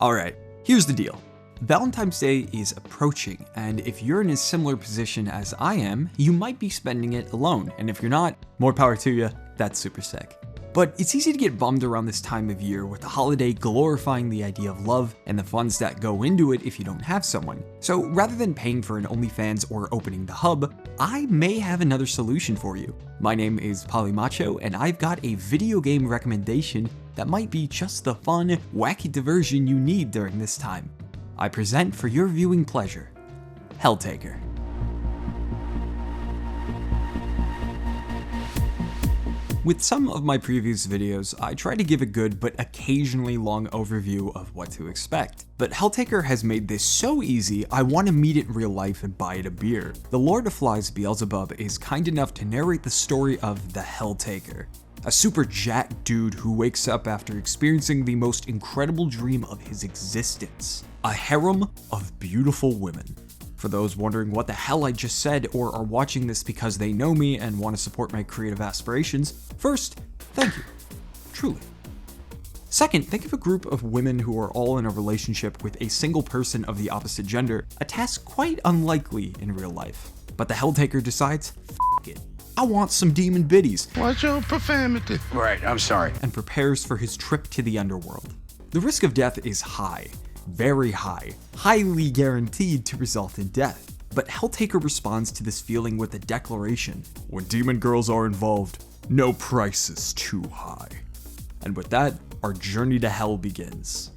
Alright, here's the deal. Valentine's Day is approaching, and if you're in a similar position as I am, you might be spending it alone, and if you're not, more power to you, that's super sick. But it's easy to get bummed around this time of year with the holiday glorifying the idea of love and the funds that go into it if you don't have someone. So rather than paying for an OnlyFans or opening the hub, I may have another solution for you. My name is Pollymacho, and I've got a video game recommendation that might be just the fun, wacky diversion you need during this time. I present for your viewing pleasure, Helltaker. With some of my previous videos, I try to give a good but occasionally long overview of what to expect. But Helltaker has made this so easy, I want to meet it in real life and buy it a beer. The Lord of Flies Beelzebub is kind enough to narrate the story of the Helltaker, a super jacked dude who wakes up after experiencing the most incredible dream of his existence, a harem of beautiful women. For those wondering what the hell I just said or are watching this because they know me and want to support my creative aspirations, first, thank you. Truly. Second, think of a group of women who are all in a relationship with a single person of the opposite gender, a task quite unlikely in real life. But the Helltaker decides, f it, I want some demon biddies. Watch your profanity. Right, I'm sorry. And prepares for his trip to the underworld. The risk of death is high. Very high, highly guaranteed to result in death. But Helltaker responds to this feeling with a declaration: when demon girls are involved, no price is too high. And with that, our journey to hell begins.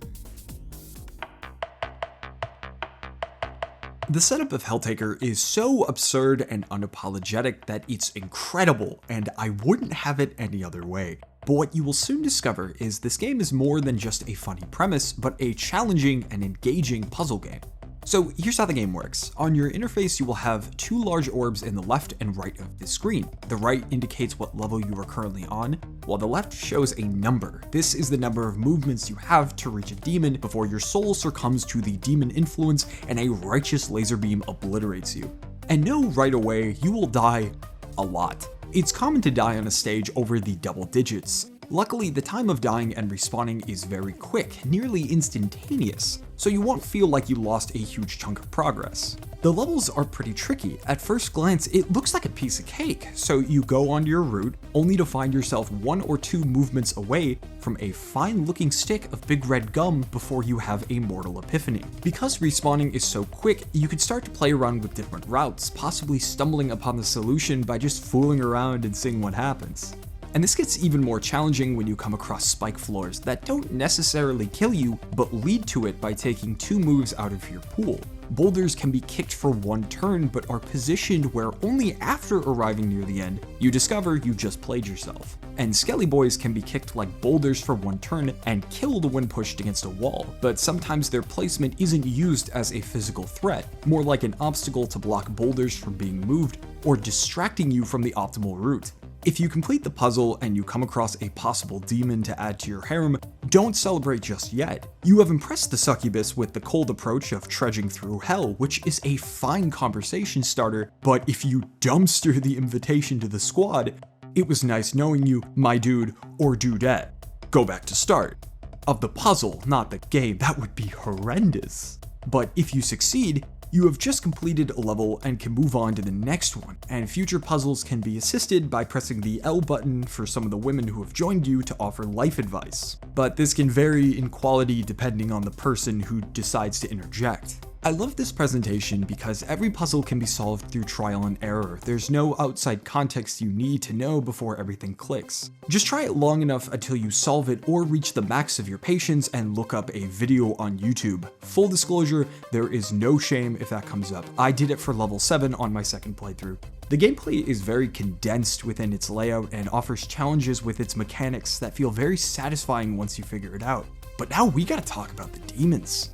The setup of Helltaker is so absurd and unapologetic that it's incredible, and I wouldn't have it any other way. But what you will soon discover is this game is more than just a funny premise, but a challenging and engaging puzzle game. So here's how the game works. On your interface, you will have two large orbs in the left and right of the screen. The right indicates what level you are currently on, while the left shows a number. This is the number of movements you have to reach a demon before your soul succumbs to the demon influence and a righteous laser beam obliterates you. And know right away, you will die a lot. It's common to die on a stage over the double digits. Luckily, the time of dying and respawning is very quick, nearly instantaneous, so you won't feel like you lost a huge chunk of progress. The levels are pretty tricky. At first glance, it looks like a piece of cake, so you go on your route, only to find yourself one or two movements away from a fine-looking stick of big red gum before you have a mortal epiphany. Because respawning is so quick, you can start to play around with different routes, possibly stumbling upon the solution by just fooling around and seeing what happens. And this gets even more challenging when you come across spike floors that don't necessarily kill you, but lead to it by taking two moves out of your pool. Boulders can be kicked for one turn, but are positioned where only after arriving near the end, you discover you just played yourself. And Skelly Boys can be kicked like boulders for one turn and killed when pushed against a wall, but sometimes their placement isn't used as a physical threat, more like an obstacle to block boulders from being moved or distracting you from the optimal route. If you complete the puzzle and you come across a possible demon to add to your harem, don't celebrate just yet. You have impressed the succubus with the cold approach of trudging through hell, which is a fine conversation starter, but if you dumpster the invitation to the squad, it was nice knowing you, my dude or dudette. Go back to start. Of the puzzle, not the game, that would be horrendous. But if you succeed, you have just completed a level and can move on to the next one, and future puzzles can be assisted by pressing the L button for some of the women who have joined you to offer life advice. But this can vary in quality depending on the person who decides to interject. I love this presentation because every puzzle can be solved through trial and error. There's no outside context you need to know before everything clicks. Just try it long enough until you solve it or reach the max of your patience and look up a video on YouTube. Full disclosure, there is no shame if that comes up. I did it for level 7 on my second playthrough. The gameplay is very condensed within its layout and offers challenges with its mechanics that feel very satisfying once you figure it out. But now we gotta talk about the demons.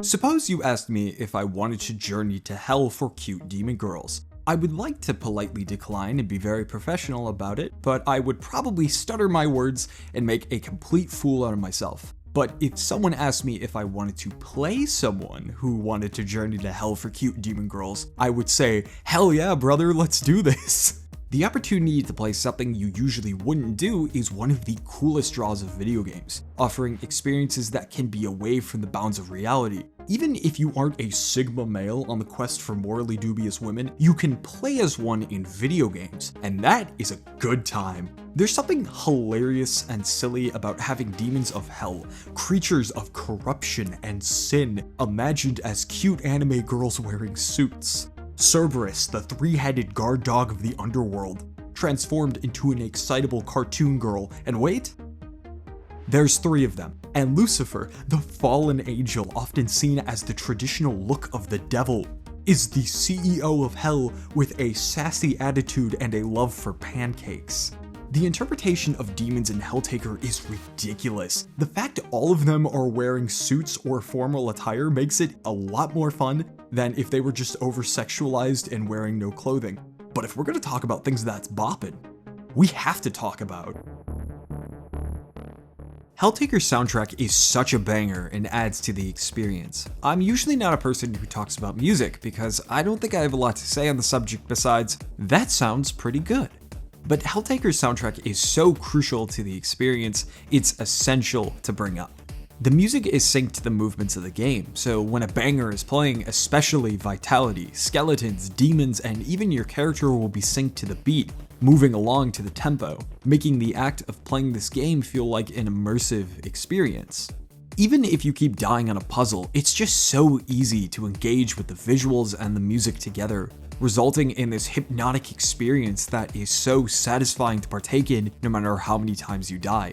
Suppose you asked me if I wanted to journey to hell for cute demon girls. I would like to politely decline and be very professional about it, but I would probably stutter my words and make a complete fool out of myself. But if someone asked me if I wanted to play someone who wanted to journey to hell for cute demon girls, I would say, hell yeah, brother, let's do this. The opportunity to play something you usually wouldn't do is one of the coolest draws of video games, offering experiences that can be away from the bounds of reality. Even if you aren't a Sigma male on the quest for morally dubious women, you can play as one in video games, and that is a good time. There's something hilarious and silly about having demons of hell, creatures of corruption and sin, imagined as cute anime girls wearing suits. Cerberus, the three-headed guard dog of the underworld, transformed into an excitable cartoon girl, and wait, there's 3 of them. And Lucifer, the fallen angel often seen as the traditional look of the devil, is the CEO of hell with a sassy attitude and a love for pancakes. The interpretation of demons in Helltaker is ridiculous. The fact all of them are wearing suits or formal attire makes it a lot more fun than if they were just over-sexualized and wearing no clothing. But if we're gonna talk about things that's bopping, we have to talk about Helltaker's soundtrack is such a banger and adds to the experience. I'm usually not a person who talks about music because I don't think I have a lot to say on the subject besides, that sounds pretty good. But Helltaker's soundtrack is so crucial to the experience, it's essential to bring up. The music is synced to the movements of the game, so when a banger is playing, especially Vitality, Skeletons, Demons, and even your character will be synced to the beat, moving along to the tempo, making the act of playing this game feel like an immersive experience. Even if you keep dying on a puzzle, it's just so easy to engage with the visuals and the music together, resulting in this hypnotic experience that is so satisfying to partake in no matter how many times you die.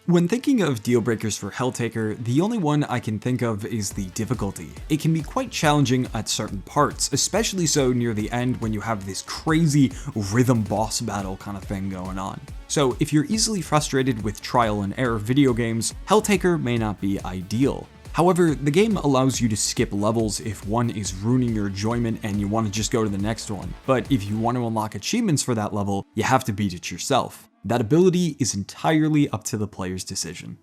When thinking of deal breakers for Helltaker, the only one I can think of is the difficulty. It can be quite challenging at certain parts, especially so near the end when you have this crazy rhythm boss battle kind of thing going on. So if you're easily frustrated with trial and error video games, Helltaker may not be ideal. However, the game allows you to skip levels if one is ruining your enjoyment and you want to just go to the next one. But if you want to unlock achievements for that level, you have to beat it yourself. That ability is entirely up to the player's decision.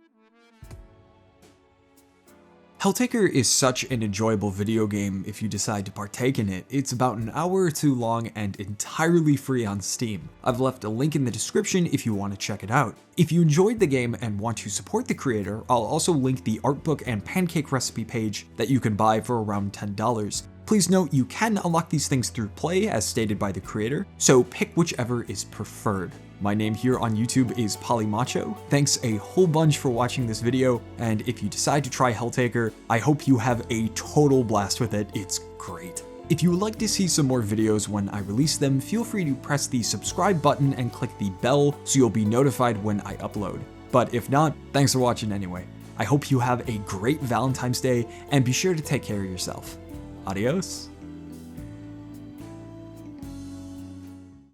Helltaker is such an enjoyable video game if you decide to partake in it. It's about an hour or 2 long and entirely free on Steam. I've left a link in the description if you want to check it out. If you enjoyed the game and want to support the creator, I'll also link the art book and pancake recipe page that you can buy for around $10. Please note you can unlock these things through play as stated by the creator, so pick whichever is preferred. My name here on YouTube is Pollymacho. Thanks a whole bunch for watching this video, and if you decide to try Helltaker, I hope you have a total blast with it. It's great. If you would like to see some more videos when I release them, feel free to press the subscribe button and click the bell so you'll be notified when I upload. But if not, thanks for watching anyway. I hope you have a great Valentine's Day, and be sure to take care of yourself. Adios.